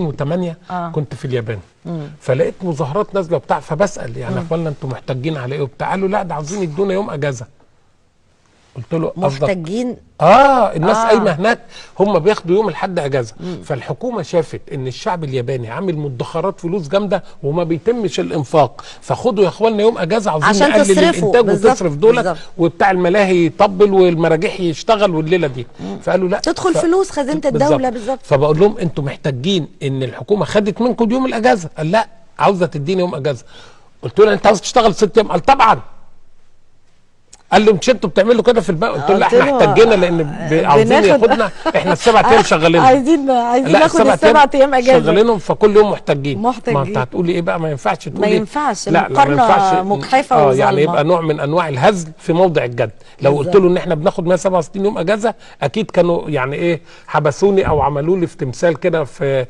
2008 كنت في اليابان. فلقيت مظاهرات نازله وبتاع، فبسال يعني اخوانا انتوا محتاجين على ايه وبتاع؟ قالوا لا ده عاوزين يدونا يوم اجازه. قلت له محتاجين؟ الناس قايمه هناك هم بياخدوا يوم الحد اجازه. فالحكومه شافت ان الشعب الياباني عامل مدخرات فلوس جامده وما بيتمش الانفاق، فخدوا يا اخوانا يوم اجازه عاوزين نقلل الانتاج وتصرف دولت، وبتاع الملاهي يطبل والمراجيح يشتغل والليله دي. فقالوا لا تدخل فلوس خزينه الدوله. بالظبط. فبقول لهم انتوا محتاجين ان الحكومه خدت منكم يوم الاجازه. قال لا عاوزه تديني يوم اجازه. قلت له انت عاوز تشتغل 6 ايام؟ قال طبعا. قال لي مش انتوا بتعملوا كده في الباقي؟ قلت له لا احنا احتاجينا لان عاوزين ياخدنا احنا ال7 ايام شغالينهم. عايزين ناخد ال7 ايام اجازه شغالينهم، فكل يوم محتاجين. ما انت هتقولي ايه بقى؟ ما ينفعش تقولي، ما ينفعش، لا مقارنه مجحفه وظالمه. يعني يبقى نوع من انواع الهزل في موضع الجد. لو قلت له ان احنا بناخد 167 يوم اجازه اكيد كانوا يعني ايه حبسوني او عملوا لي في تمثال كده في